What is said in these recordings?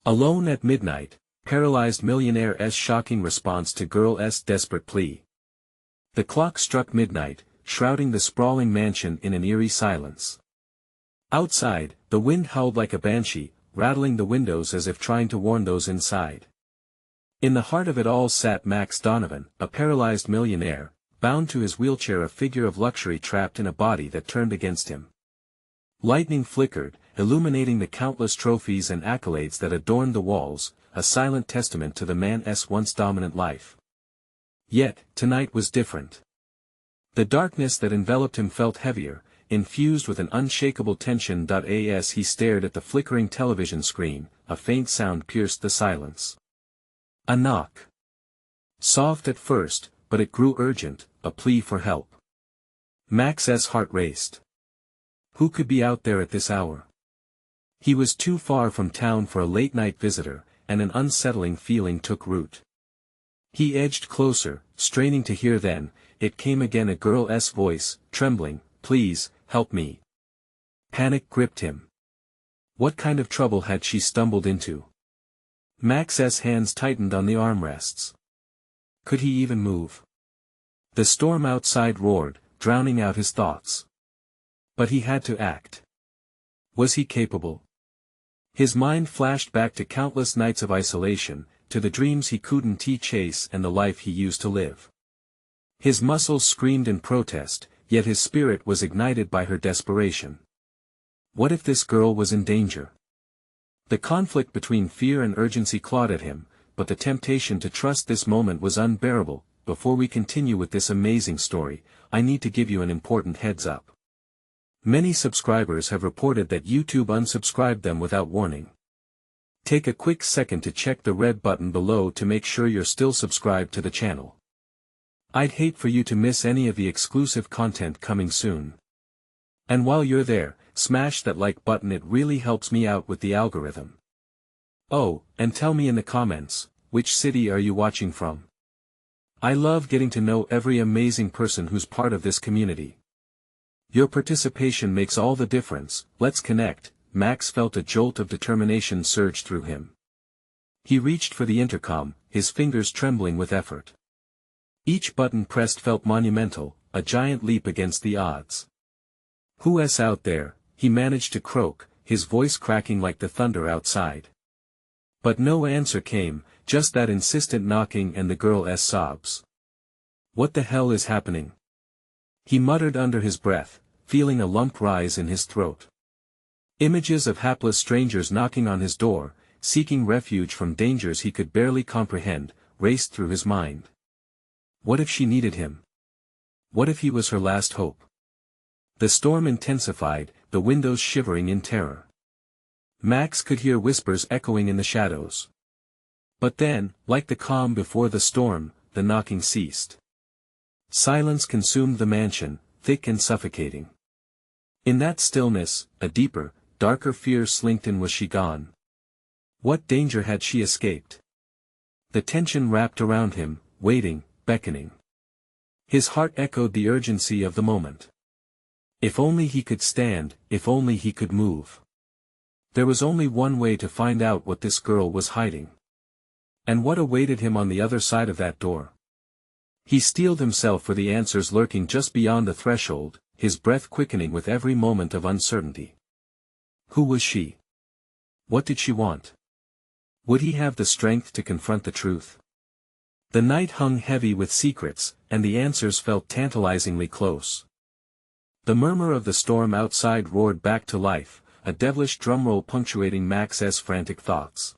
Alone at midnight, Paralyzed Millionaire's shocking response to girl's desperate plea. The clock struck midnight, shrouding the sprawling mansion in an eerie silence. Outside, the wind howled like a banshee, rattling the windows as if trying to warn those inside. In the heart of it all sat Max Donovan, a paralyzed millionaire, bound to his wheelchair, a figure of luxury trapped in a body that turned against him. Lightning flickered, illuminating the countless trophies and accolades that adorned the walls, a silent testament to the man's once dominant life. Yet, tonight was different. The darkness that enveloped him felt heavier, infused with an unshakable tension. As he stared at the flickering television screen, a faint sound pierced the silence. A knock. Soft at first, but it grew urgent, a plea for help. Max's heart raced. Who could be out there at this hour? He was too far from town for a late-night visitor, and an unsettling feeling took root. He edged closer, straining to hear. Then, it came again, a girl's voice, trembling, "Please, help me." Panic gripped him. What kind of trouble had she stumbled into? Max's hands tightened on the armrests. Could he even move? The storm outside roared, drowning out his thoughts. But he had to act. Was he capable? His mind flashed back to countless nights of isolation, to the dreams he couldn't chase and the life he used to live. His muscles screamed in protest, yet his spirit was ignited by her desperation. What if this girl was in danger? The conflict between fear and urgency clawed at him, but the temptation to trust this moment was unbearable. Before we continue with this amazing story, I need to give you an important heads up. Many subscribers have reported that YouTube unsubscribed them without warning. Take a quick second to check the red button below to make sure you're still subscribed to the channel. I'd hate for you to miss any of the exclusive content coming soon. And while you're there, smash that like button, it really helps me out with the algorithm. Oh, and tell me in the comments, which city are you watching from? I love getting to know every amazing person who's part of this community. Your participation makes all the difference. Let's connect. Max felt a jolt of determination surge through him. He reached for the intercom, his fingers trembling with effort. Each button pressed felt monumental, a giant leap against the odds. "Who's out there?" he managed to croak, his voice cracking like the thunder outside. But no answer came, just that insistent knocking and the girl's sobs. "What the hell is happening?" he muttered under his breath, feeling a lump rise in his throat. Images of hapless strangers knocking on his door, seeking refuge from dangers he could barely comprehend, raced through his mind. What if she needed him? What if he was her last hope? The storm intensified, the windows shivering in terror. Max could hear whispers echoing in the shadows. But then, like the calm before the storm, the knocking ceased. Silence consumed the mansion, thick and suffocating. In that stillness, a deeper, darker fear slinked in. Was she gone? What danger had she escaped? The tension wrapped around him, waiting, beckoning. His heart echoed the urgency of the moment. If only he could stand, if only he could move. There was only one way to find out what this girl was hiding. And what awaited him on the other side of that door? He steeled himself for the answers lurking just beyond the threshold, his breath quickening with every moment of uncertainty. Who was she? What did she want? Would he have the strength to confront the truth? The night hung heavy with secrets, and the answers felt tantalizingly close. The murmur of the storm outside roared back to life, a devilish drumroll punctuating Max's frantic thoughts.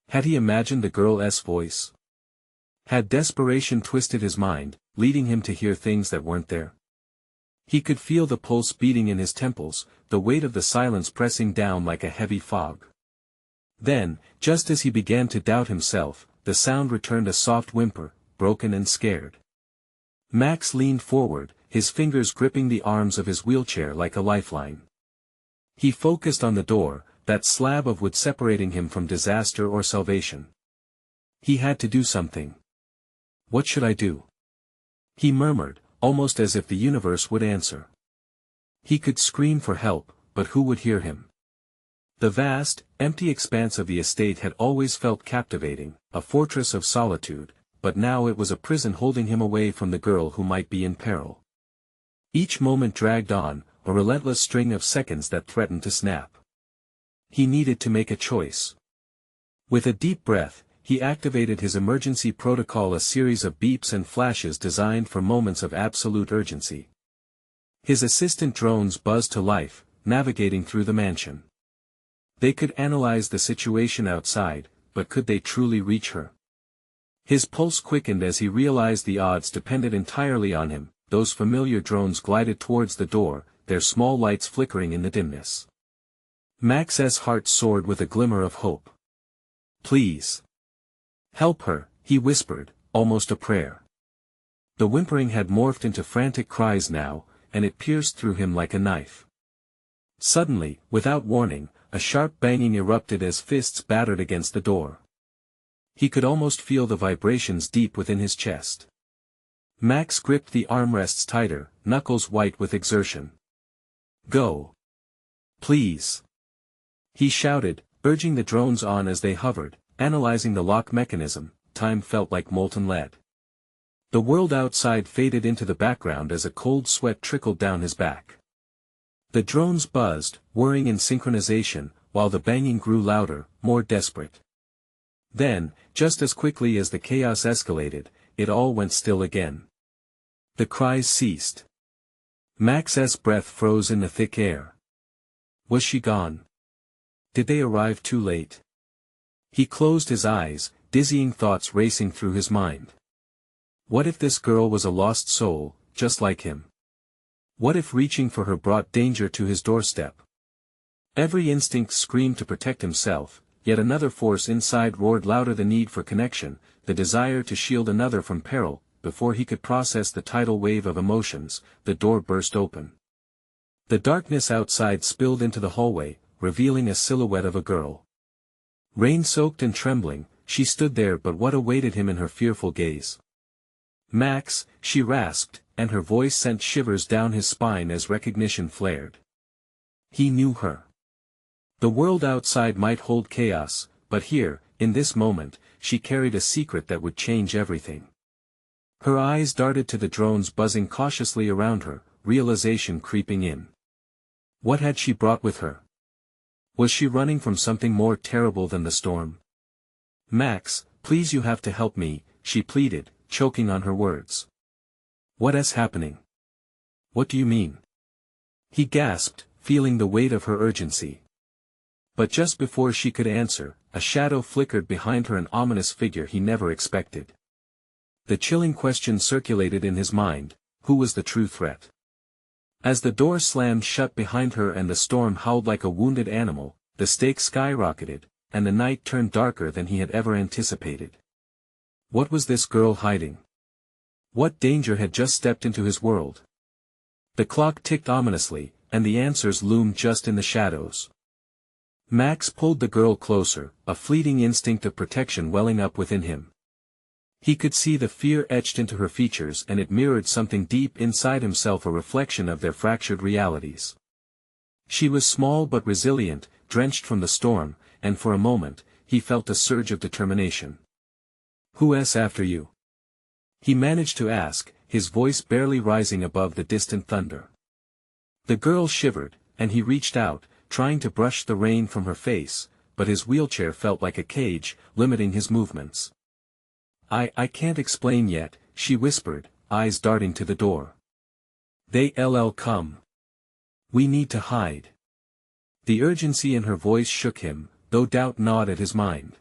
Had he imagined the girl's voice? Had desperation twisted his mind, leading him to hear things that weren't there? He could feel the pulse beating in his temples, the weight of the silence pressing down like a heavy fog. Then, just as he began to doubt himself, the sound returned, a soft whimper, broken and scared. Max leaned forward, his fingers gripping the arms of his wheelchair like a lifeline. He focused on the door, that slab of wood separating him from disaster or salvation. He had to do something. What should I do? He murmured, almost as if the universe would answer. He could scream for help, but who would hear him? The vast, empty expanse of the estate had always felt captivating, a fortress of solitude, but now it was a prison holding him away from the girl who might be in peril. Each moment dragged on, a relentless string of seconds that threatened to snap. He needed to make a choice. With a deep breath, he activated his emergency protocol, a series of beeps and flashes designed for moments of absolute urgency. His assistant drones buzzed to life, navigating through the mansion. They could analyze the situation outside, but could they truly reach her? His pulse quickened as he realized the odds depended entirely on him. Those familiar drones glided towards the door, their small lights flickering in the dimness. Max's heart soared with a glimmer of hope. "Please. Help her," he whispered, almost a prayer. The whimpering had morphed into frantic cries now, and it pierced through him like a knife. Suddenly, without warning, a sharp banging erupted as fists battered against the door. He could almost feel the vibrations deep within his chest. Max gripped the armrests tighter, knuckles white with exertion. "Go. Please." He shouted, urging the drones on as they hovered, analyzing the lock mechanism. Time felt like molten lead. The world outside faded into the background as a cold sweat trickled down his back. The drones buzzed, whirring in synchronization, while the banging grew louder, more desperate. Then, just as quickly as the chaos escalated, it all went still again. The cries ceased. Max's breath froze in the thick air. Was she gone? Did they arrive too late? He closed his eyes, dizzying thoughts racing through his mind. What if this girl was a lost soul, just like him? What if reaching for her brought danger to his doorstep? Every instinct screamed to protect himself, yet another force inside roared louder: the need for connection, the desire to shield another from peril. Before he could process the tidal wave of emotions, the door burst open. The darkness outside spilled into the hallway, revealing a silhouette of a girl. Rain-soaked and trembling, she stood there, but what awaited him in her fearful gaze? "Max," she rasped, and her voice sent shivers down his spine as recognition flared. He knew her. The world outside might hold chaos, but here, in this moment, she carried a secret that would change everything. Her eyes darted to the drones buzzing cautiously around her, realization creeping in. What had she brought with her? Was she running from something more terrible than the storm? "Max, please, you have to help me," she pleaded, choking on her words. "What is happening? What do you mean?" He gasped, feeling the weight of her urgency. But just before she could answer, a shadow flickered behind her, an ominous figure he never expected. The chilling question circulated in his mind: who was the true threat? As the door slammed shut behind her and the storm howled like a wounded animal, the stakes skyrocketed, and the night turned darker than he had ever anticipated. What was this girl hiding? What danger had just stepped into his world? The clock ticked ominously, and the answers loomed just in the shadows. Max pulled the girl closer, a fleeting instinct of protection welling up within him. He could see the fear etched into her features, and it mirrored something deep inside himself, a reflection of their fractured realities. She was small but resilient, drenched from the storm, and for a moment, he felt a surge of determination. "Who's after you?" he managed to ask, his voice barely rising above the distant thunder. The girl shivered, and he reached out, trying to brush the rain from her face, but his wheelchair felt like a cage, limiting his movements. I can't explain yet," she whispered, eyes darting to the door. "They'll come. We need to hide." The urgency in her voice shook him, though doubt gnawed at his mind.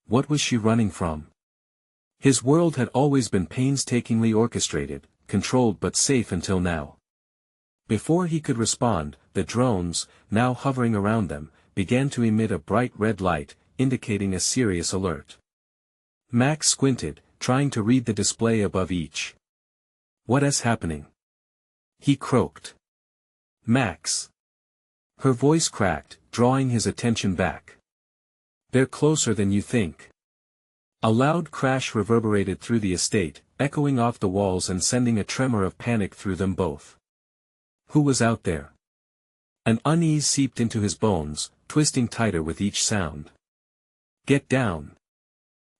What was she running from? His world had always been painstakingly orchestrated, controlled but safe until now. Before he could respond, the drones, now hovering around them, began to emit a bright red light, indicating a serious alert. Max squinted, trying to read the display above each. "What is happening?" he croaked. "Max." Her voice cracked, drawing his attention back. "They're closer than you think." A loud crash reverberated through the estate, echoing off the walls and sending a tremor of panic through them both. Who was out there? An unease seeped into his bones, twisting tighter with each sound. "Get down!"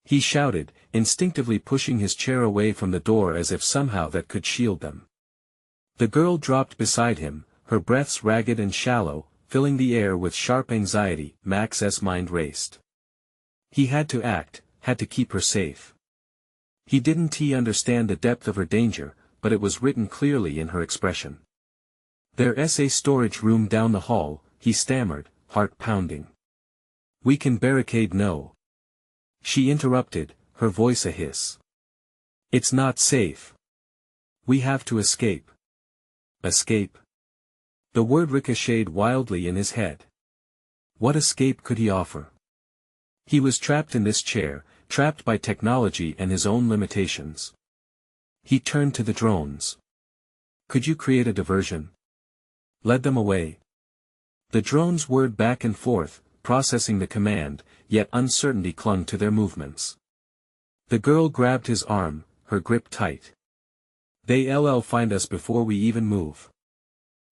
he shouted, instinctively pushing his chair away from the door as if somehow that could shield them. The girl dropped beside him, her breaths ragged and shallow, filling the air with sharp anxiety. Max's mind raced. He had to act, had to keep her safe. He didn't understand the depth of her danger, but it was written clearly in her expression. "There's a storage room down the hall," he stammered, heart pounding. "We can barricade." "No." She interrupted, her voice a hiss. "It's not safe. We have to escape." Escape? The word ricocheted wildly in his head. What escape could he offer? He was trapped in this chair, trapped by technology and his own limitations. He turned to the drones. "Could you create a diversion? Lead them away?" The drones whirred back and forth, processing the command, yet uncertainty clung to their movements. The girl grabbed his arm, her grip tight. "They'll find us before we even move.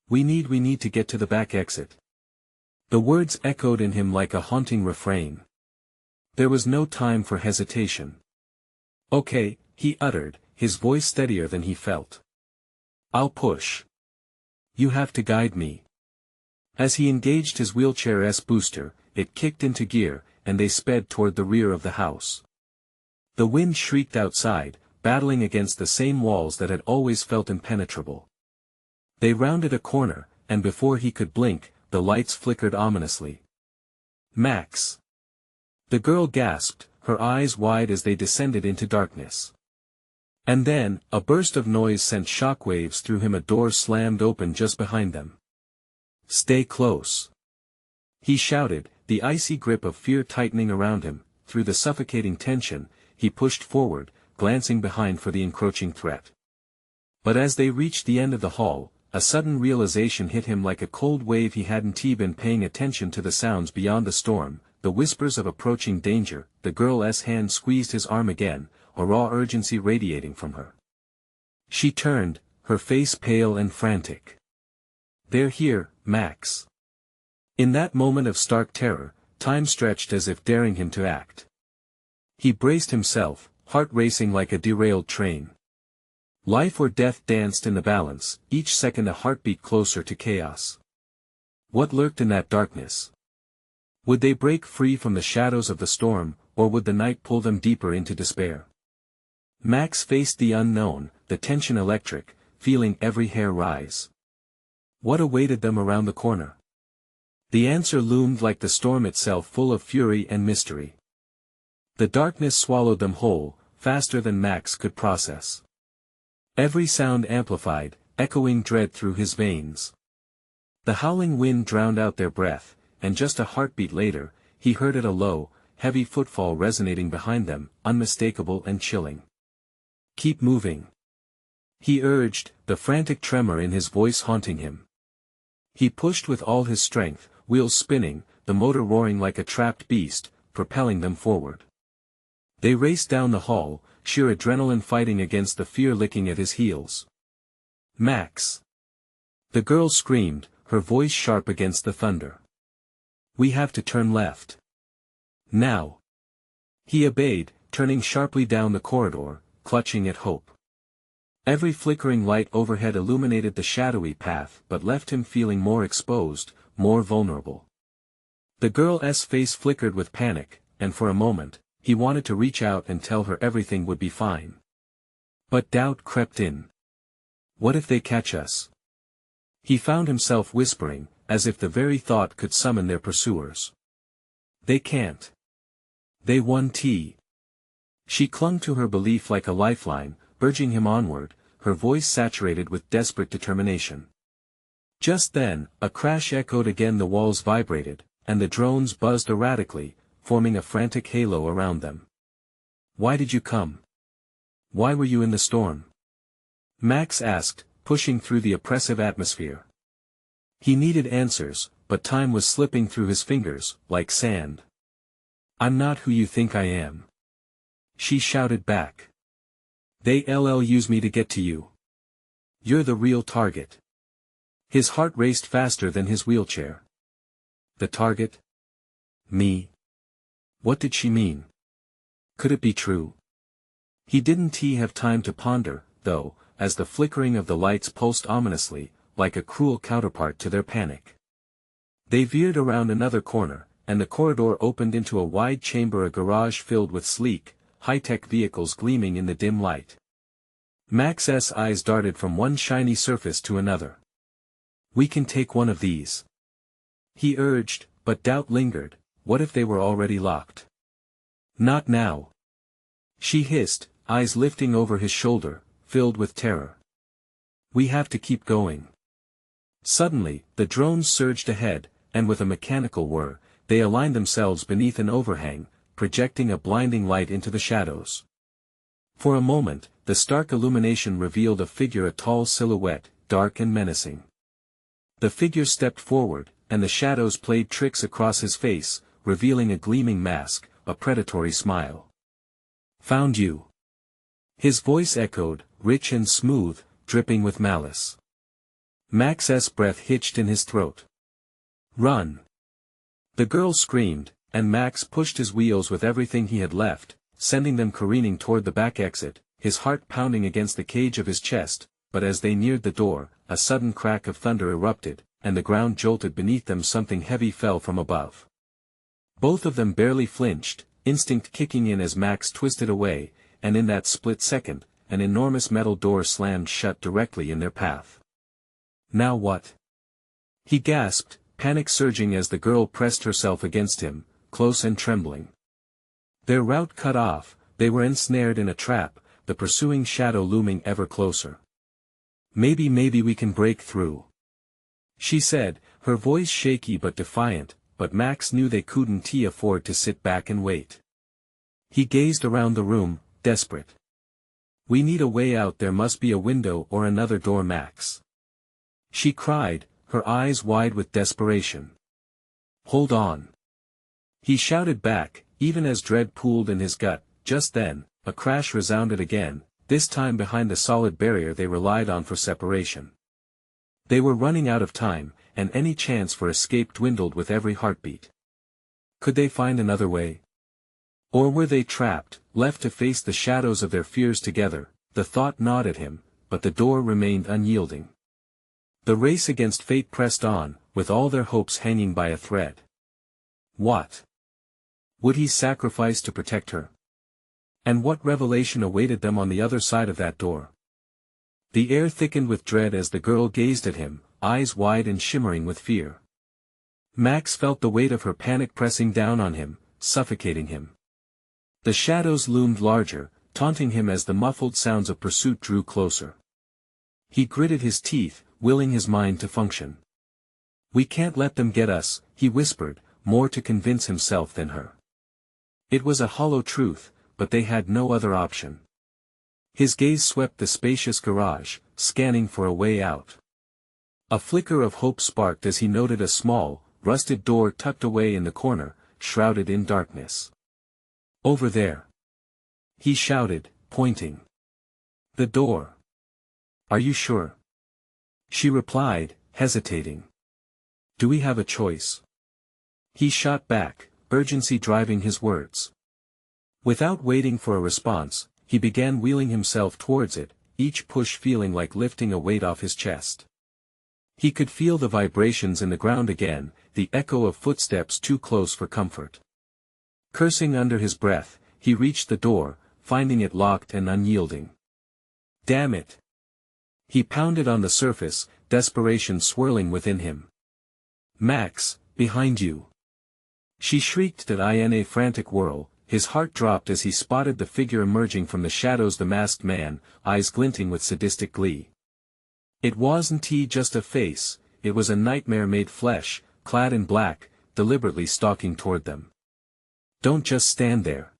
We need to get to the back exit." The words echoed in him like a haunting refrain. There was no time for hesitation. "Okay," he uttered, his voice steadier than he felt. "I'll push. You have to guide me." As he engaged his wheelchair's booster, it kicked into gear, and they sped toward the rear of the house. The wind shrieked outside, battling against the same walls that had always felt impenetrable. They rounded a corner, and before he could blink, the lights flickered ominously. "Max!" The girl gasped, her eyes wide as they descended into darkness. And then, a burst of noise sent shockwaves through him. A door slammed open just behind them. "Stay close!" he shouted, the icy grip of fear tightening around him. Through the suffocating tension, he pushed forward, glancing behind for the encroaching threat. But as they reached the end of the hall, a sudden realization hit him like a cold wave. He hadn't been paying attention to the sounds beyond the storm, the whispers of approaching danger. The girl's hand squeezed his arm again, a raw urgency radiating from her. She turned, her face pale and frantic. "They're here, Max." In that moment of stark terror, time stretched as if daring him to act. He braced himself, heart racing like a derailed train. Life or death danced in the balance, each second a heartbeat closer to chaos. What lurked in that darkness? Would they break free from the shadows of the storm, or would the night pull them deeper into despair? Max faced the unknown, the tension electric, feeling every hair rise. What awaited them around the corner? The answer loomed like the storm itself, full of fury and mystery. The darkness swallowed them whole, faster than Max could process. Every sound amplified, echoing dread through his veins. The howling wind drowned out their breath, and just a heartbeat later, he heard it, a low, heavy footfall resonating behind them, unmistakable and chilling. "Keep moving," he urged, the frantic tremor in his voice haunting him. He pushed with all his strength, wheels spinning, the motor roaring like a trapped beast, propelling them forward. They raced down the hall, sheer adrenaline fighting against the fear licking at his heels. "Max!" The girl screamed, her voice sharp against the thunder. "We have to turn left. Now." He obeyed, turning sharply down the corridor, clutching at hope. Every flickering light overhead illuminated the shadowy path but left him feeling more exposed, more vulnerable. The girl's face flickered with panic, and for a moment, he wanted to reach out and tell her everything would be fine. But doubt crept in. What if they catch us? He found himself whispering, as if the very thought could summon their pursuers. "They can't. They won't." She clung to her belief like a lifeline, urging him onward, her voice saturated with desperate determination. Just then, a crash echoed again, the walls vibrated, and the drones buzzed erratically, forming a frantic halo around them. "Why did you come? Why were you in the storm?" Max asked, pushing through the oppressive atmosphere. He needed answers, but time was slipping through his fingers, like sand. "I'm not who you think I am," she shouted back. "They'll use me to get to you. You're the real target." His heart raced faster than his wheelchair. The target? Me? What did she mean? Could it be true? He didn't have time to ponder, though, as the flickering of the lights pulsed ominously, like a cruel counterpart to their panic. They veered around another corner, and the corridor opened into a wide chamber, a garage filled with sleek, high-tech vehicles gleaming in the dim light. Max's eyes darted from one shiny surface to another. "We can take one of these," he urged, but doubt lingered. What if they were already locked? "Not now," she hissed, eyes lifting over his shoulder, filled with terror. "We have to keep going." Suddenly, the drones surged ahead, and with a mechanical whir, they aligned themselves beneath an overhang, projecting a blinding light into the shadows. For a moment, the stark illumination revealed a figure, a tall silhouette, dark and menacing. The figure stepped forward, and the shadows played tricks across his face, revealing a gleaming mask, a predatory smile. "Found you." His voice echoed, rich and smooth, dripping with malice. Max's breath hitched in his throat. "Run!" The girl screamed, and Max pushed his wheels with everything he had left, sending them careening toward the back exit, his heart pounding against the cage of his chest. But as they neared the door, a sudden crack of thunder erupted, and the ground jolted beneath them. Something heavy fell from above. Both of them barely flinched, instinct kicking in as Max twisted away, and in that split second, an enormous metal door slammed shut directly in their path. "Now what?" he gasped, panic surging as the girl pressed herself against him, close and trembling. Their route cut off, they were ensnared in a trap, the pursuing shadow looming ever closer. Maybe we can break through," she said, her voice shaky but defiant, but Max knew they couldn't afford to sit back and wait. He gazed around the room, desperate. "We need a way out, there must be a window or another door, Max," she cried, her eyes wide with desperation. "Hold on," he shouted back, even as dread pooled in his gut. Just then, a crash resounded again, this time behind the solid barrier they relied on for separation. They were running out of time, and any chance for escape dwindled with every heartbeat. Could they find another way? Or were they trapped, left to face the shadows of their fears together? The thought gnawed at him, but the door remained unyielding. The race against fate pressed on, with all their hopes hanging by a thread. What would he sacrifice to protect her? And what revelation awaited them on the other side of that door? The air thickened with dread as the girl gazed at him, eyes wide and shimmering with fear. Max felt the weight of her panic pressing down on him, suffocating him. The shadows loomed larger, taunting him as the muffled sounds of pursuit drew closer. He gritted his teeth, willing his mind to function. "We can't let them get us," he whispered, more to convince himself than her. It was a hollow truth, but they had no other option. His gaze swept the spacious garage, scanning for a way out. A flicker of hope sparked as he noted a small, rusted door tucked away in the corner, shrouded in darkness. "Over there," he shouted, pointing. "The door." "Are you sure?" she replied, hesitating. "Do we have a choice?" He shot back, urgency driving his words. Without waiting for a response, he began wheeling himself towards it, each push feeling like lifting a weight off his chest. He could feel the vibrations in the ground again, the echo of footsteps too close for comfort. Cursing under his breath, he reached the door, finding it locked and unyielding. "Damn it!" He pounded on the surface, desperation swirling within him. "Max, behind you!" She shrieked in a frantic whirl. His heart dropped as he spotted the figure emerging from the shadows, the masked man, eyes glinting with sadistic glee. It wasn't just a face, it was a nightmare made flesh, clad in black, deliberately stalking toward them. "Don't just stand there,"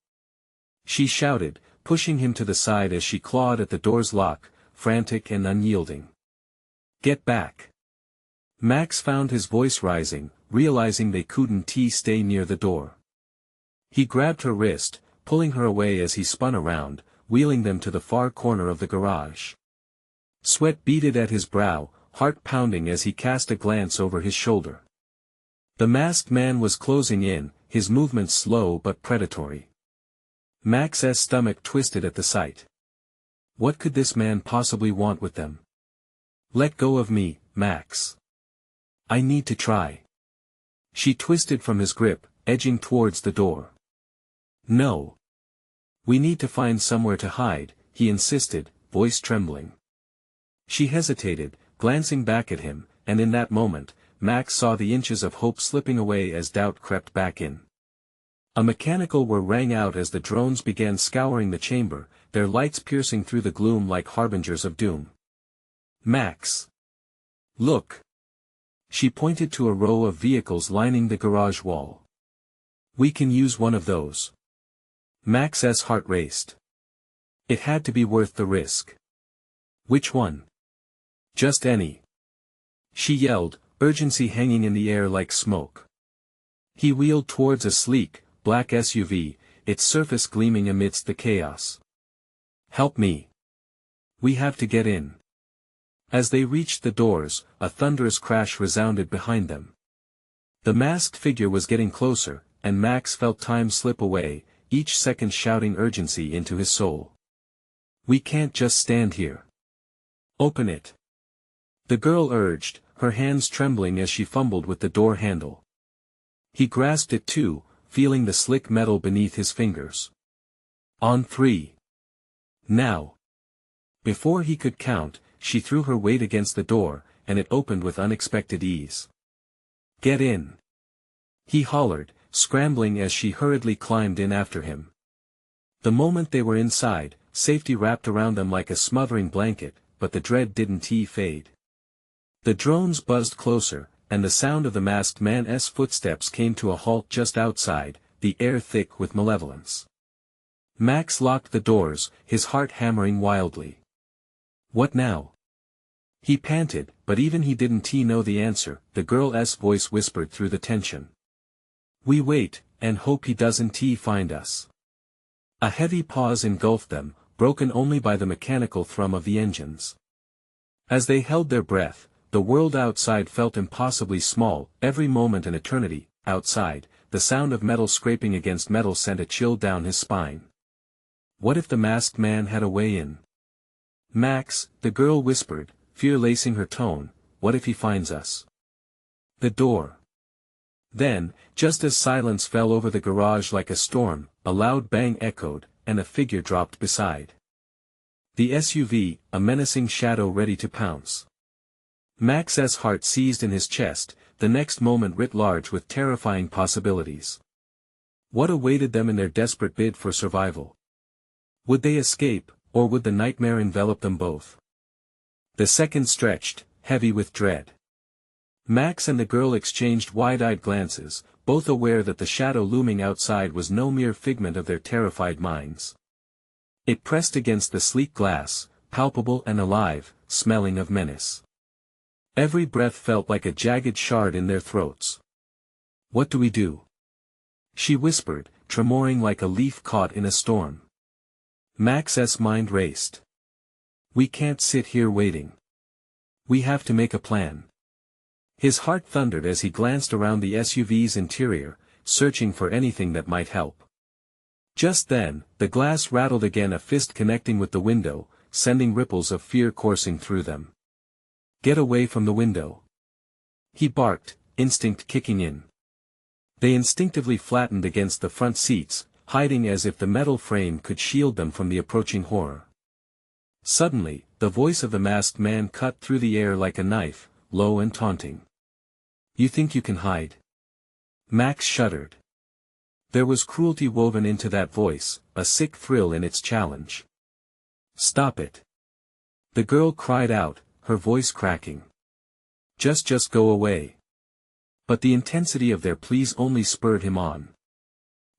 she shouted, pushing him to the side as she clawed at the door's lock, frantic and unyielding. "Get back!" Max found his voice rising, realizing they couldn't stay near the door. He grabbed her wrist, pulling her away as he spun around, wheeling them to the far corner of the garage. Sweat beaded at his brow, heart pounding as he cast a glance over his shoulder. The masked man was closing in, his movements slow but predatory. Max's stomach twisted at the sight. What could this man possibly want with them? Let go of me, Max. I need to try. She twisted from his grip, edging towards the door. No. We need to find somewhere to hide, he insisted, voice trembling. She hesitated, glancing back at him, and in that moment, Max saw the inches of hope slipping away as doubt crept back in. A mechanical whir rang out as the drones began scouring the chamber, their lights piercing through the gloom like harbingers of doom. Max! Look! She pointed to a row of vehicles lining the garage wall. We can use one of those. Max's heart raced. It had to be worth the risk. Which one? Just any. She yelled, urgency hanging in the air like smoke. He wheeled towards a sleek, black SUV, its surface gleaming amidst the chaos. Help me. We have to get in. As they reached the doors, a thunderous crash resounded behind them. The masked figure was getting closer, and Max felt time slip away, each second shouting urgency into his soul. We can't just stand here. Open it. The girl urged, her hands trembling as she fumbled with the door handle. He grasped it too, feeling the slick metal beneath his fingers. On 3. Now. Before he could count, she threw her weight against the door, and it opened with unexpected ease. Get in. He hollered, scrambling as she hurriedly climbed in after him. The moment they were inside, safety wrapped around them like a smothering blanket, but the dread didn't fade. The drones buzzed closer, and the sound of the masked man's footsteps came to a halt just outside, the air thick with malevolence. Max locked the doors, his heart hammering wildly. What now? He panted, but even he didn't know the answer, the girl's voice whispered through the tension. We wait, and hope he doesn't find us. A heavy pause engulfed them, broken only by the mechanical thrum of the engines. As they held their breath, the world outside felt impossibly small, every moment an eternity. Outside, the sound of metal scraping against metal sent a chill down his spine. What if the masked man had a way in? Max, the girl whispered, fear lacing her tone, what if he finds us? The door. Then, just as silence fell over the garage like a storm, a loud bang echoed, and a figure dropped beside the SUV, a menacing shadow ready to pounce. Max's heart seized in his chest, the next moment writ large with terrifying possibilities. What awaited them in their desperate bid for survival? Would they escape, or would the nightmare envelop them both? The seconds stretched, heavy with dread. Max and the girl exchanged wide-eyed glances, both aware that the shadow looming outside was no mere figment of their terrified minds. It pressed against the sleek glass, palpable and alive, smelling of menace. Every breath felt like a jagged shard in their throats. What do we do? She whispered, tremoring like a leaf caught in a storm. Max's mind raced. We can't sit here waiting. We have to make a plan. His heart thundered as he glanced around the SUV's interior, searching for anything that might help. Just then, the glass rattled again, a fist connecting with the window, sending ripples of fear coursing through them. Get away from the window. He barked, instinct kicking in. They instinctively flattened against the front seats, hiding as if the metal frame could shield them from the approaching horror. Suddenly, the voice of the masked man cut through the air like a knife, low and taunting. You think you can hide? Max shuddered. There was cruelty woven into that voice, a sick thrill in its challenge. Stop it. The girl cried out, her voice cracking. Just go away. But the intensity of their pleas only spurred him on.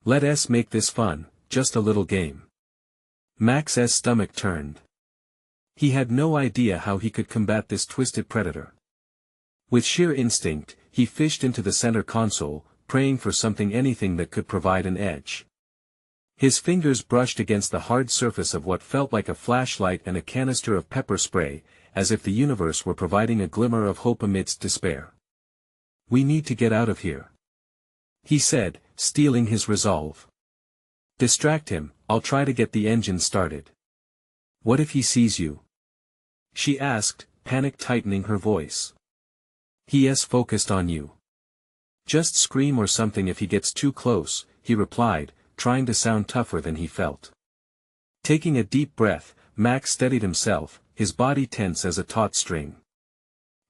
Let us make this fun, just a little game. Max's stomach turned. He had no idea how he could combat this twisted predator. With sheer instinct, he fished into the center console, praying for anything that could provide an edge. His fingers brushed against the hard surface of what felt like a flashlight and a canister of pepper spray, as if the universe were providing a glimmer of hope amidst despair. We need to get out of here, he said, stealing his resolve. Distract him, I'll try to get the engine started. What if he sees you? She asked, panic tightening her voice. He's focused on you. Just scream or something if he gets too close, he replied, trying to sound tougher than he felt. Taking a deep breath, Max steadied himself, his body tense as a taut string.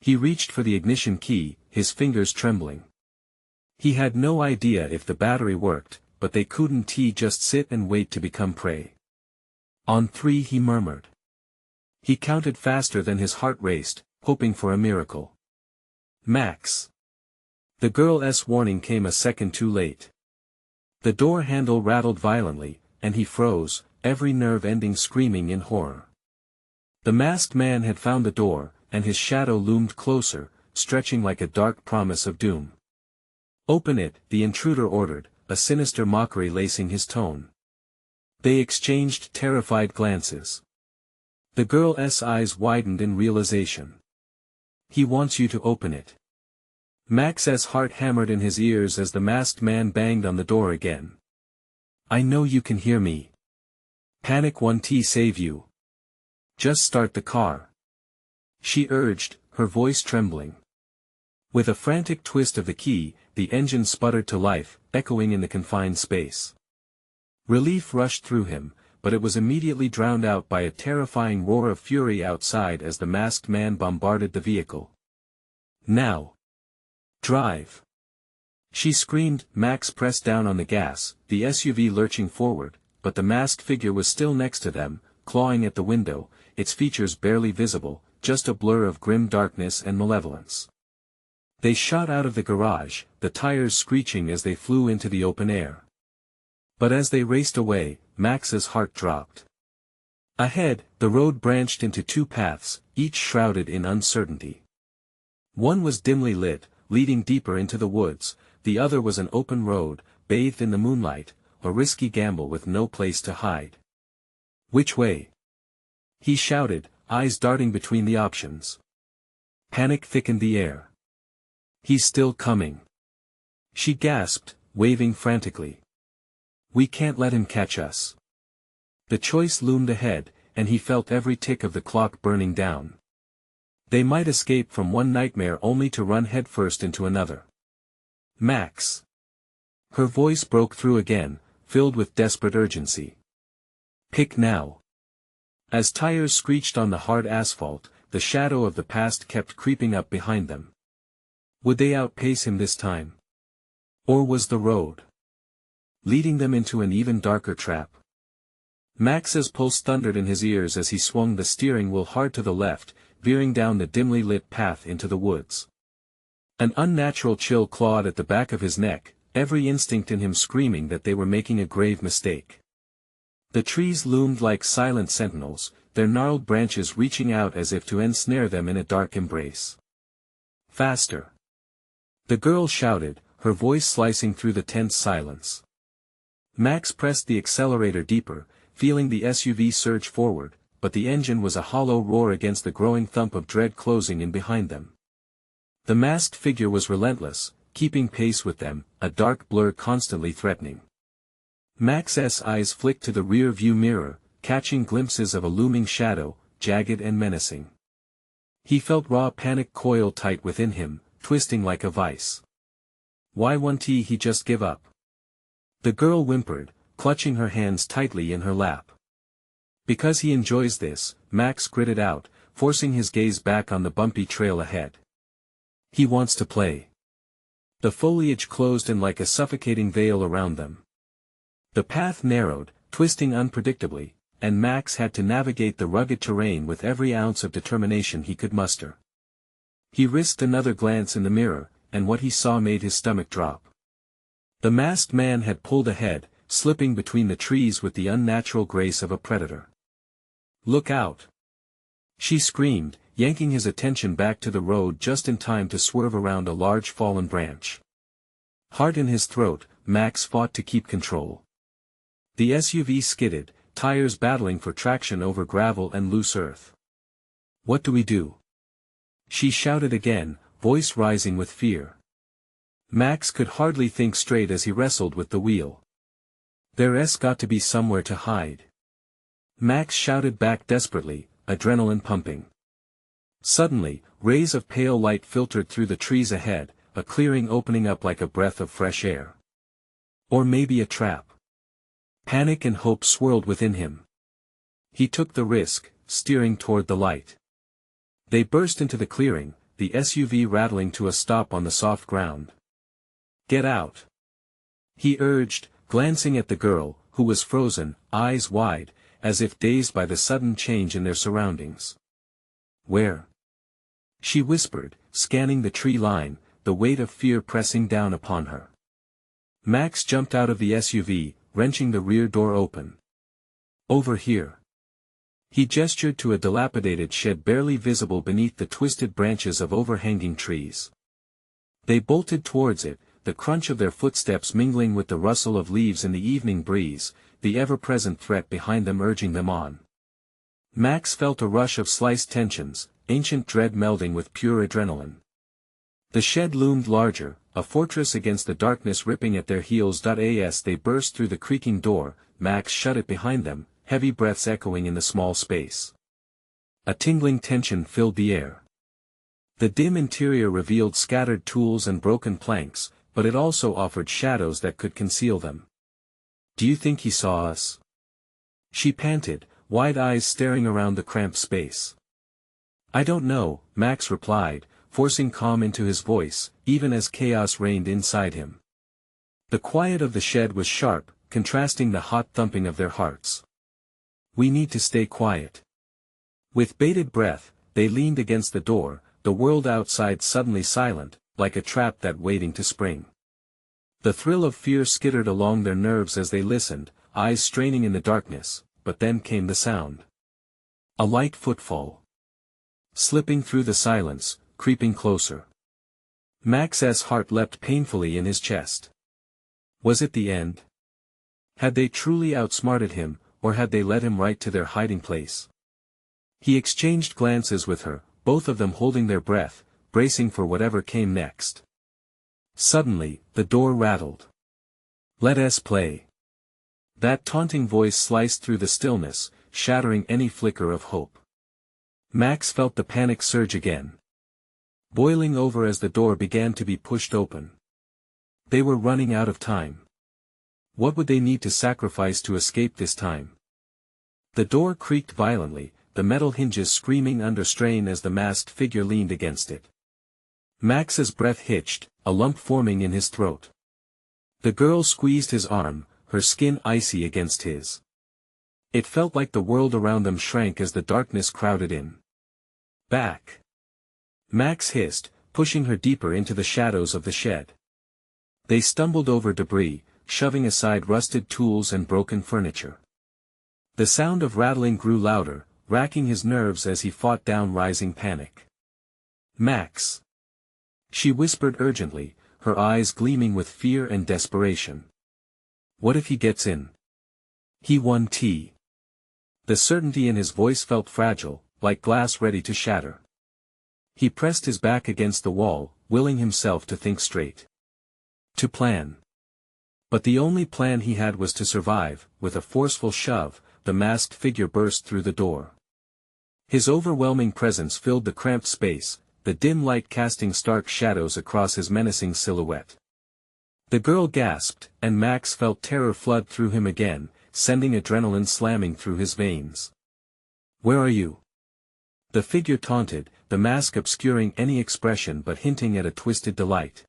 He reached for the ignition key, his fingers trembling. He had no idea if the battery worked, but they couldn't just sit and wait to become prey. On 3 he murmured. He counted faster than his heart raced, hoping for a miracle. Max. The girl's warning came a second too late. The door handle rattled violently, and he froze, every nerve ending screaming in horror. The masked man had found the door, and his shadow loomed closer, stretching like a dark promise of doom. Open it, the intruder ordered, a sinister mockery lacing his tone. They exchanged terrified glances. The girl's eyes widened in realization. He wants you to open it. Max's heart hammered in his ears as the masked man banged on the door again. I know you can hear me. Panic 1T save you. Just start the car. She urged, her voice trembling. With a frantic twist of the key, the engine sputtered to life, echoing in the confined space. Relief rushed through him, but it was immediately drowned out by a terrifying roar of fury outside as the masked man bombarded the vehicle. Now. Drive. She screamed. Max pressed down on the gas, the SUV lurching forward, but the masked figure was still next to them, clawing at the window, its features barely visible, just a blur of grim darkness and malevolence. They shot out of the garage, the tires screeching as they flew into the open air. But as they raced away, Max's heart dropped. Ahead, the road branched into 2 paths, each shrouded in uncertainty. One was dimly lit, leading deeper into the woods, the other was an open road, bathed in the moonlight, a risky gamble with no place to hide. Which way? He shouted, eyes darting between the options. Panic thickened the air. He's still coming. She gasped, waving frantically. We can't let him catch us. The choice loomed ahead, and he felt every tick of the clock burning down. They might escape from one nightmare only to run headfirst into another. Max. Her voice broke through again, filled with desperate urgency. Pick now. As tires screeched on the hard asphalt, the shadow of the past kept creeping up behind them. Would they outpace him this time? Or was the road leading them into an even darker trap? Max's pulse thundered in his ears as he swung the steering wheel hard to the left, veering down the dimly lit path into the woods. An unnatural chill clawed at the back of his neck, every instinct in him screaming that they were making a grave mistake. The trees loomed like silent sentinels, their gnarled branches reaching out as if to ensnare them in a dark embrace. Faster. The girl shouted, her voice slicing through the tense silence. Max pressed the accelerator deeper, feeling the SUV surge forward, but the engine was a hollow roar against the growing thump of dread closing in behind them. The masked figure was relentless, keeping pace with them, a dark blur constantly threatening. Max's eyes flicked to the rear-view mirror, catching glimpses of a looming shadow, jagged and menacing. He felt raw panic coil tight within him, twisting like a vice. Why won't he just give up? The girl whimpered, clutching her hands tightly in her lap. Because he enjoys this, Max gritted out, forcing his gaze back on the bumpy trail ahead. He wants to play. The foliage closed in like a suffocating veil around them. The path narrowed, twisting unpredictably, and Max had to navigate the rugged terrain with every ounce of determination he could muster. He risked another glance in the mirror, and what he saw made his stomach drop. The masked man had pulled ahead, slipping between the trees with the unnatural grace of a predator. Look out! She screamed, yanking his attention back to the road just in time to swerve around a large fallen branch. Heart in his throat, Max fought to keep control. The SUV skidded, tires battling for traction over gravel and loose earth. What do we do? She shouted again, voice rising with fear. Max could hardly think straight as he wrestled with the wheel. There's got to be somewhere to hide. Max shouted back desperately, adrenaline pumping. Suddenly, rays of pale light filtered through the trees ahead, a clearing opening up like a breath of fresh air. Or maybe a trap. Panic and hope swirled within him. He took the risk, steering toward the light. They burst into the clearing, the SUV rattling to a stop on the soft ground. "Get out!" he urged, glancing at the girl, who was frozen, eyes wide, as if dazed by the sudden change in their surroundings. "Where?" she whispered, scanning the tree line, the weight of fear pressing down upon her. Max jumped out of the SUV, wrenching the rear door open. "Over here." He gestured to a dilapidated shed barely visible beneath the twisted branches of overhanging trees. They bolted towards it, the crunch of their footsteps mingling with the rustle of leaves in the evening breeze, the ever-present threat behind them urging them on. Max felt a rush of sliced tensions, ancient dread melding with pure adrenaline. The shed loomed larger, a fortress against the darkness ripping at their heels. As they burst through the creaking door, Max shut it behind them, heavy breaths echoing in the small space. A tingling tension filled the air. The dim interior revealed scattered tools and broken planks, but it also offered shadows that could conceal them. "Do you think he saw us?" she panted, wide eyes staring around the cramped space. "I don't know," Max replied, forcing calm into his voice, even as chaos reigned inside him. The quiet of the shed was sharp, contrasting the hot thumping of their hearts. "We need to stay quiet." With bated breath, they leaned against the door, the world outside suddenly silent, like a trap that waiting to spring. The thrill of fear skittered along their nerves as they listened, eyes straining in the darkness, but then came the sound. A light footfall. Slipping through the silence, creeping closer. Max's heart leapt painfully in his chest. Was it the end? Had they truly outsmarted him, or had they led him right to their hiding place? He exchanged glances with her, both of them holding their breath, bracing for whatever came next. Suddenly, the door rattled. "Let us play." That taunting voice sliced through the stillness, shattering any flicker of hope. Max felt the panic surge again. Boiling over as the door began to be pushed open. They were running out of time. What would they need to sacrifice to escape this time? The door creaked violently, the metal hinges screaming under strain as the masked figure leaned against it. Max's breath hitched, a lump forming in his throat. The girl squeezed his arm, her skin icy against his. It felt like the world around them shrank as the darkness crowded in. "Back!" Max hissed, pushing her deeper into the shadows of the shed. They stumbled over debris, shoving aside rusted tools and broken furniture. The sound of rattling grew louder, racking his nerves as he fought down rising panic. "Max!" she whispered urgently, her eyes gleaming with fear and desperation. "What if he gets in? He won T." The certainty in his voice felt fragile, like glass ready to shatter. He pressed his back against the wall, willing himself to think straight. To plan. But the only plan he had was to survive. With a forceful shove, the masked figure burst through the door. His overwhelming presence filled the cramped space, the dim light casting stark shadows across his menacing silhouette. The girl gasped, and Max felt terror flood through him again, sending adrenaline slamming through his veins. "Where are you?" the figure taunted, the mask obscuring any expression but hinting at a twisted delight.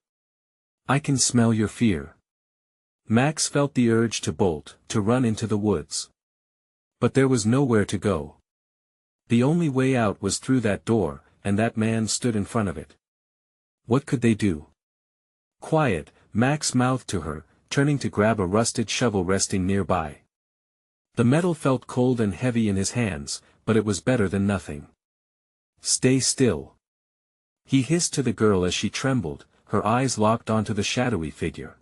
"I can smell your fear." Max felt the urge to bolt, to run into the woods. But there was nowhere to go. The only way out was through that door, and that man stood in front of it. What could they do? "Quiet," Max mouthed to her, turning to grab a rusted shovel resting nearby. The metal felt cold and heavy in his hands, but it was better than nothing. "Stay still," he hissed to the girl as she trembled, her eyes locked onto the shadowy figure.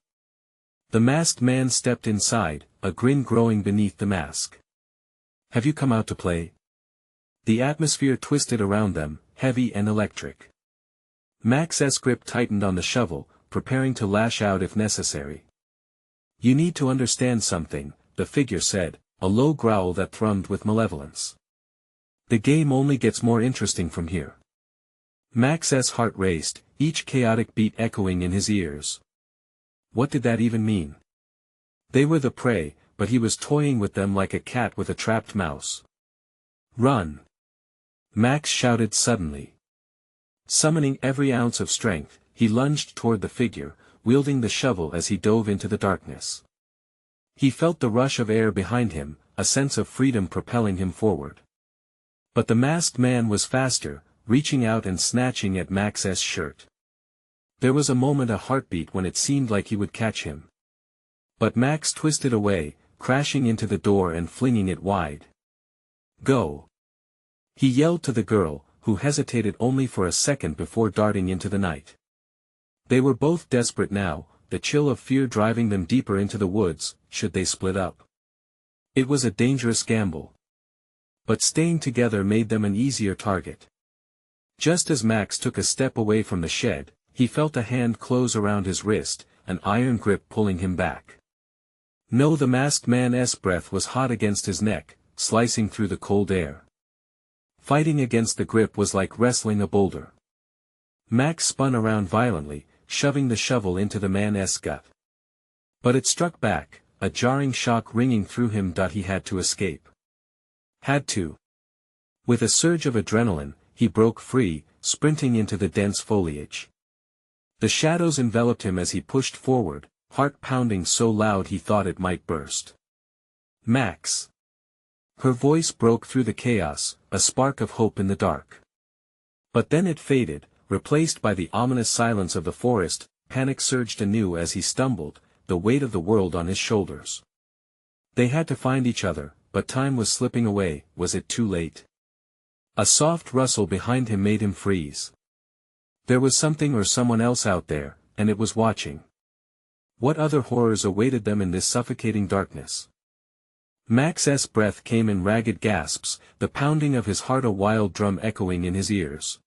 The masked man stepped inside, a grin growing beneath the mask. "Have you come out to play?" The atmosphere twisted around them, heavy and electric. Max's grip tightened on the shovel, preparing to lash out if necessary. "You need to understand something," the figure said, a low growl that thrummed with malevolence. "The game only gets more interesting from here." Max's heart raced, each chaotic beat echoing in his ears. What did that even mean? They were the prey, but he was toying with them like a cat with a trapped mouse. "Run!" Max shouted suddenly. Summoning every ounce of strength, he lunged toward the figure, wielding the shovel as he dove into the darkness. He felt the rush of air behind him, a sense of freedom propelling him forward. But the masked man was faster, reaching out and snatching at Max's shirt. There was a moment, a heartbeat, when it seemed like he would catch him. But Max twisted away, crashing into the door and flinging it wide. "Go!" he yelled to the girl, who hesitated only for a second before darting into the night. They were both desperate now, the chill of fear driving them deeper into the woods, should they split up. It was a dangerous gamble. But staying together made them an easier target. Just as Max took a step away from the shed, he felt a hand close around his wrist, an iron grip pulling him back. No, the masked man's breath was hot against his neck, slicing through the cold air. Fighting against the grip was like wrestling a boulder. Max spun around violently, shoving the shovel into the man's gut. But it struck back, a jarring shock ringing through him. He had to escape. Had to. With a surge of adrenaline, he broke free, sprinting into the dense foliage. The shadows enveloped him as he pushed forward, heart pounding so loud he thought it might burst. "Max!" Her voice broke through the chaos, a spark of hope in the dark. But then it faded, replaced by the ominous silence of the forest. Panic surged anew as he stumbled, the weight of the world on his shoulders. They had to find each other, but time was slipping away. Was it too late? A soft rustle behind him made him freeze. There was something or someone else out there, and it was watching. What other horrors awaited them in this suffocating darkness? Max's breath came in ragged gasps, the pounding of his heart a wild drum echoing in his ears.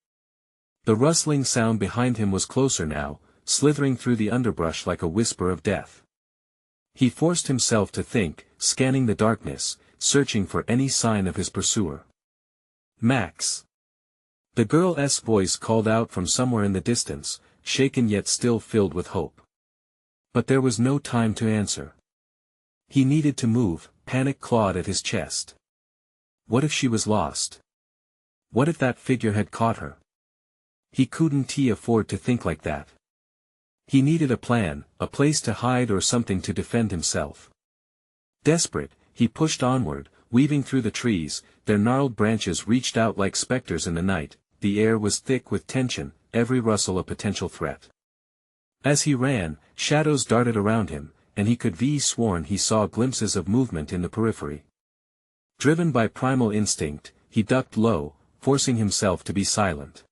The rustling sound behind him was closer now, slithering through the underbrush like a whisper of death. He forced himself to think, scanning the darkness, searching for any sign of his pursuer. "Max!" The girl's voice called out from somewhere in the distance, shaken yet still filled with hope. But there was no time to answer. He needed to move. Panic clawed at his chest. What if she was lost? What if that figure had caught her? He couldn't afford to think like that. He needed a plan, a place to hide or something to defend himself. Desperate, he pushed onward, weaving through the trees. Their gnarled branches reached out like specters in the night. The air was thick with tension, every rustle a potential threat. As he ran, shadows darted around him, and he could have sworn he saw glimpses of movement in the periphery. Driven by primal instinct, he ducked low, forcing himself to be silent.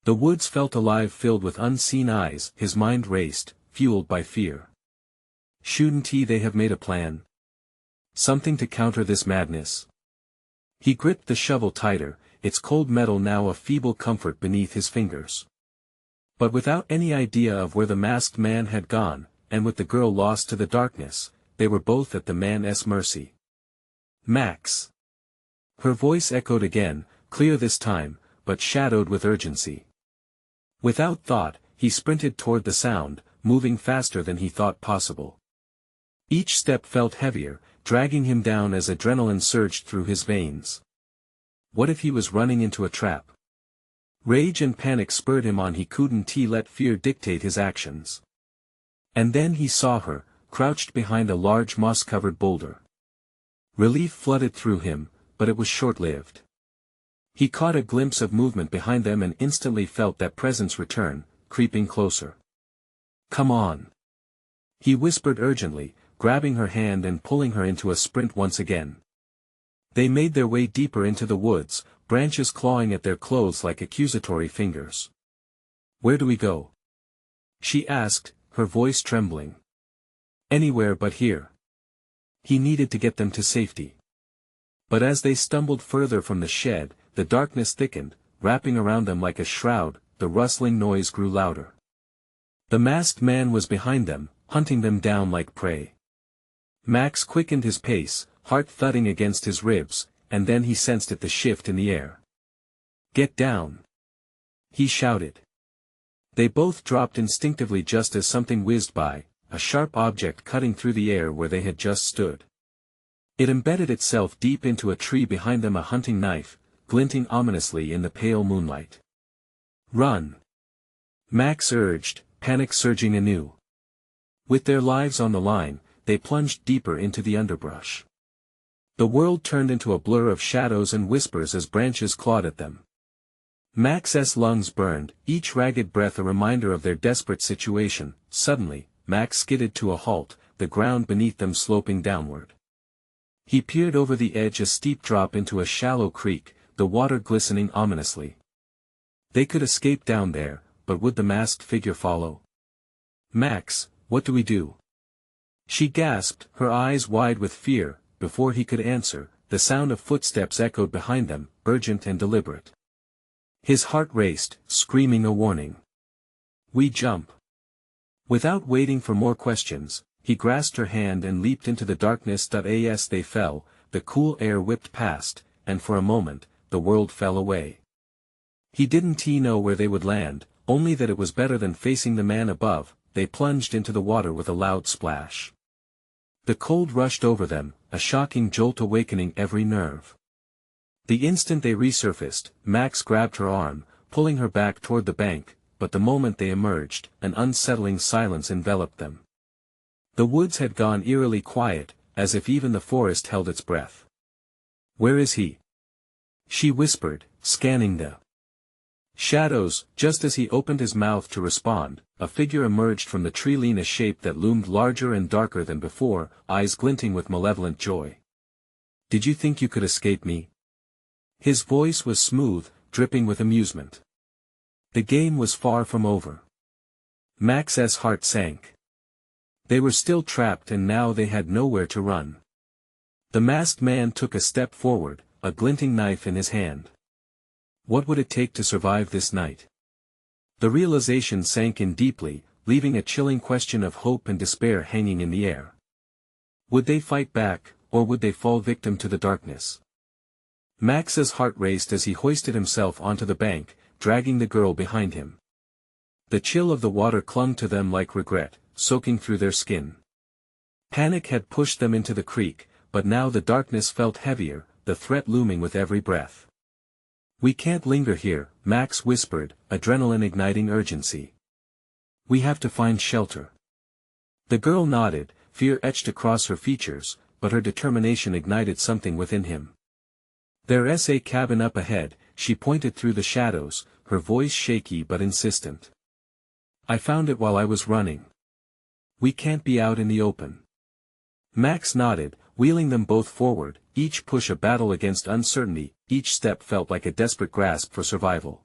The woods felt alive, filled with unseen eyes. His mind raced, fueled by fear. Shouldn't they have made a plan? Something to counter this madness? He gripped the shovel tighter, its cold metal now a feeble comfort beneath his fingers. But without any idea of where the masked man had gone, and with the girl lost to the darkness, they were both at the man's mercy. "Max!" Her voice echoed again, clear this time, but shadowed with urgency. Without thought, he sprinted toward the sound, moving faster than he thought possible. Each step felt heavier, dragging him down as adrenaline surged through his veins. What if he was running into a trap? Rage and panic spurred him on. He couldn't let fear dictate his actions. And then he saw her, crouched behind a large moss-covered boulder. Relief flooded through him, but it was short-lived. He caught a glimpse of movement behind them and instantly felt that presence return, creeping closer. "Come on!" he whispered urgently, grabbing her hand and pulling her into a sprint once again. They made their way deeper into the woods, branches clawing at their clothes like accusatory fingers. "Where do we go?" she asked, her voice trembling. "Anywhere but here." He needed to get them to safety. But as they stumbled further from the shed, the darkness thickened, wrapping around them like a shroud. The rustling noise grew louder. The masked man was behind them, hunting them down like prey. Max quickened his pace, heart thudding against his ribs, and then he sensed the shift in the air. "Get down!" he shouted. They both dropped instinctively just as something whizzed by, a sharp object cutting through the air where they had just stood. It embedded itself deep into a tree behind them, a hunting knife, glinting ominously in the pale moonlight. "Run!" Max urged, panic surging anew. With their lives on the line, they plunged deeper into the underbrush. The world turned into a blur of shadows and whispers as branches clawed at them. Max's lungs burned, each ragged breath a reminder of their desperate situation. Suddenly, Max skidded to a halt, the ground beneath them sloping downward. He peered over the edge, a steep drop into a shallow creek, the water glistening ominously. They could escape down there, but would the masked figure follow? "Max, what do we do?" she gasped, her eyes wide with fear. Before he could answer, the sound of footsteps echoed behind them, urgent and deliberate. His heart raced, screaming a warning. "We jump." Without waiting for more questions, he grasped her hand and leaped into the darkness. As they fell, the cool air whipped past, and for a moment, the world fell away. He didn't know where they would land, only that it was better than facing the man above. They plunged into the water with a loud splash. The cold rushed over them, a shocking jolt awakening every nerve. The instant they resurfaced, Max grabbed her arm, pulling her back toward the bank, but the moment they emerged, an unsettling silence enveloped them. The woods had gone eerily quiet, as if even the forest held its breath. "Where is he?" she whispered, scanning the shadows. Just as he opened his mouth to respond, a figure emerged from the tree, a shape that loomed larger and darker than before, eyes glinting with malevolent joy. "Did you think you could escape me?" His voice was smooth, dripping with amusement. The game was far from over. Max's heart sank. They were still trapped, and now they had nowhere to run. The masked man took a step forward, a glinting knife in his hand. What would it take to survive this night? The realization sank in deeply, leaving a chilling question of hope and despair hanging in the air. Would they fight back, or would they fall victim to the darkness? Max's heart raced as he hoisted himself onto the bank, dragging the girl behind him. The chill of the water clung to them like regret, soaking through their skin. Panic had pushed them into the creek, but now the darkness felt heavier, the threat looming with every breath. "We can't linger here," Max whispered, adrenaline igniting urgency. "We have to find shelter." The girl nodded, fear etched across her features, but her determination ignited something within him. "There's a cabin up ahead," she pointed through the shadows, her voice shaky but insistent. "I found it while I was running. We can't be out in the open." Max nodded, wheeling them both forward, each push a battle against uncertainty, each step felt like a desperate grasp for survival.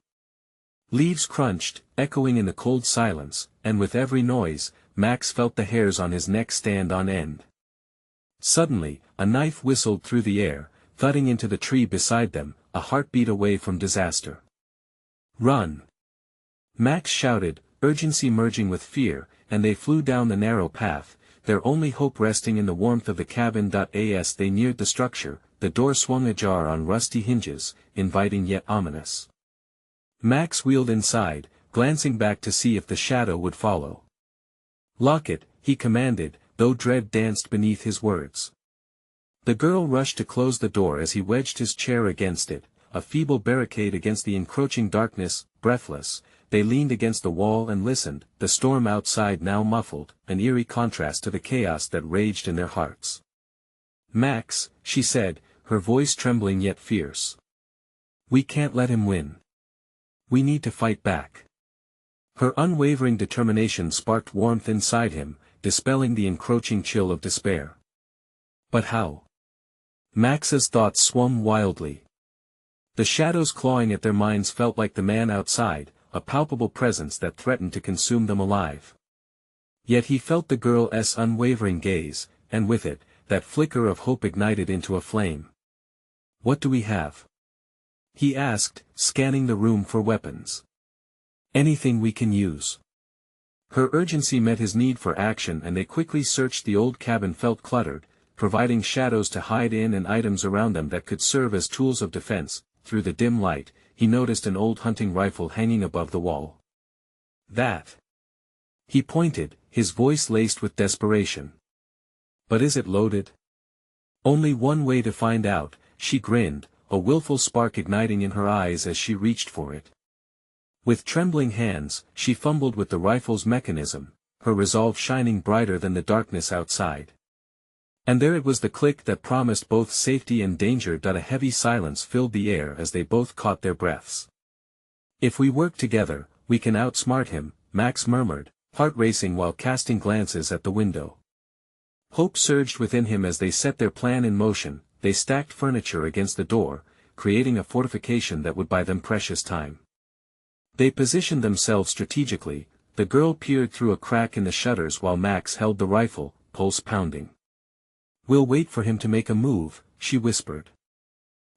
Leaves crunched, echoing in the cold silence, and with every noise, Max felt the hairs on his neck stand on end. Suddenly, a knife whistled through the air, thudding into the tree beside them, a heartbeat away from disaster. "Run!" Max shouted, urgency merging with fear, and they flew down the narrow path, their only hope resting in the warmth of the cabin. As they neared the structure, the door swung ajar on rusty hinges, inviting yet ominous. Max wheeled inside, glancing back to see if the shadow would follow. "Lock it," he commanded, though dread danced beneath his words. The girl rushed to close the door as he wedged his chair against it, a feeble barricade against the encroaching darkness. Breathless, they leaned against the wall and listened, the storm outside now muffled, an eerie contrast to the chaos that raged in their hearts. "Max," she said, her voice trembling yet fierce. "We can't let him win. We need to fight back." Her unwavering determination sparked warmth inside him, dispelling the encroaching chill of despair. But how? Max's thoughts swam wildly. The shadows clawing at their minds felt like the man outside, a palpable presence that threatened to consume them alive. Yet he felt the girl's unwavering gaze, and with it, that flicker of hope ignited into a flame. "What do we have?" he asked, scanning the room for weapons. "Anything we can use." Her urgency met his need for action, and they quickly searched. The old cabin felt cluttered, providing shadows to hide in and items around them that could serve as tools of defense. Through the dim light, he noticed an old hunting rifle hanging above the wall. That. He pointed, his voice laced with desperation. But is it loaded? Only one way to find out, she grinned, a willful spark igniting in her eyes as she reached for it. With trembling hands, she fumbled with the rifle's mechanism, her resolve shining brighter than the darkness outside. And there it was, the click that promised both safety and danger. A heavy silence filled the air as they both caught their breaths. If we work together, we can outsmart him, Max murmured, heart racing while casting glances at the window. Hope surged within him as they set their plan in motion. They stacked furniture against the door, creating a fortification that would buy them precious time. They positioned themselves strategically. The girl peered through a crack in the shutters while Max held the rifle, pulse pounding. "We'll wait for him to make a move," she whispered.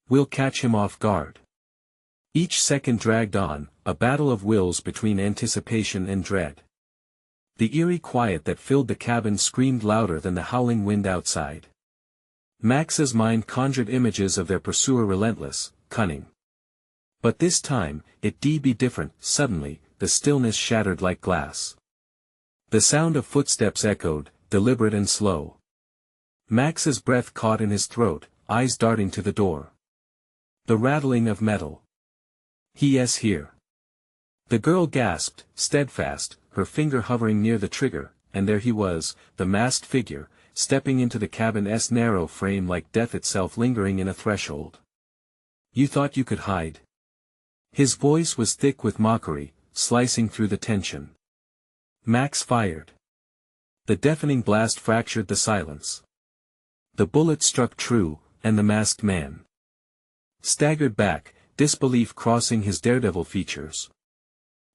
"We'll catch him off guard." Each second dragged on, a battle of wills between anticipation and dread. The eerie quiet that filled the cabin screamed louder than the howling wind outside. Max's mind conjured images of their pursuer, relentless, cunning. But this time, it'd be different. Suddenly, the stillness shattered like glass. The sound of footsteps echoed, deliberate and slow. Max's breath caught in his throat, eyes darting to the door. The rattling of metal. "He is here." The girl gasped, steadfast, her finger hovering near the trigger, and there he was, the masked figure, stepping into the cabin's narrow frame like death itself lingering in a threshold. "You thought you could hide?" His voice was thick with mockery, slicing through the tension. Max fired. The deafening blast fractured the silence. The bullet struck true, and the masked man staggered back, disbelief crossing his daredevil features.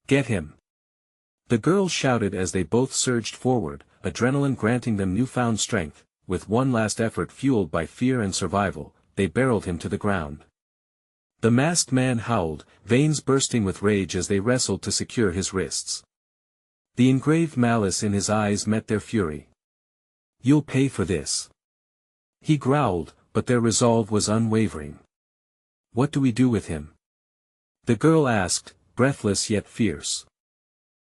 "Get him!" The girls shouted as they both surged forward, adrenaline granting them newfound strength. With one last effort fueled by fear and survival, they barreled him to the ground. The masked man howled, veins bursting with rage as they wrestled to secure his wrists. The engraved malice in his eyes met their fury. "You'll pay for this," he growled, but their resolve was unwavering. "What do we do with him?" the girl asked, breathless yet fierce.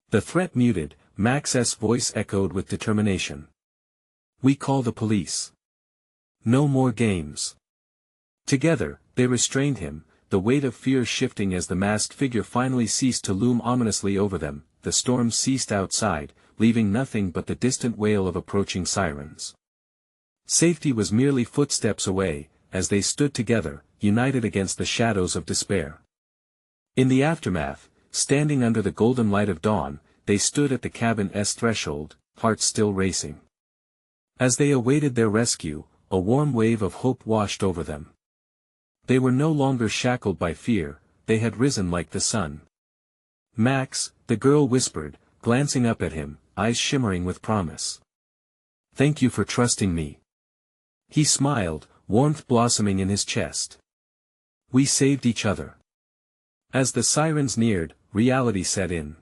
The threat muted, Max's voice echoed with determination. "We call the police. No more games." Together, they restrained him, the weight of fear shifting as the masked figure finally ceased to loom ominously over them. The storm ceased outside, leaving nothing but the distant wail of approaching sirens. Safety was merely footsteps away, as they stood together, united against the shadows of despair. In the aftermath, standing under the golden light of dawn, they stood at the cabin's threshold, hearts still racing. As they awaited their rescue, a warm wave of hope washed over them. They were no longer shackled by fear, they had risen like the sun. "Max," the girl whispered, glancing up at him, eyes shimmering with promise. "Thank you for trusting me." He smiled, warmth blossoming in his chest. "We saved each other." As the sirens neared, reality set in.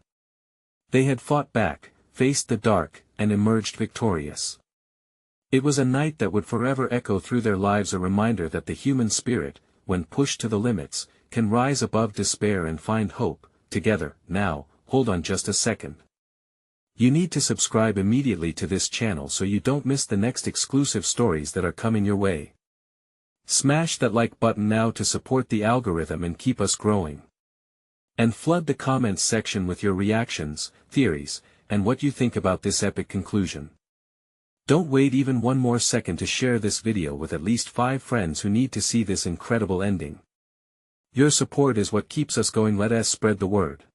They had fought back, faced the dark, and emerged victorious. It was a night that would forever echo through their lives, a reminder that the human spirit, when pushed to the limits, can rise above despair and find hope. Together. Now, hold on just a second. You need to subscribe immediately to this channel so you don't miss the next exclusive stories that are coming your way. Smash that like button now to support the algorithm and keep us growing. And flood the comments section with your reactions, theories, and what you think about this epic conclusion. Don't wait even one more second to share this video with at least 5 friends who need to see this incredible ending. Your support is what keeps us going. Let us spread the word.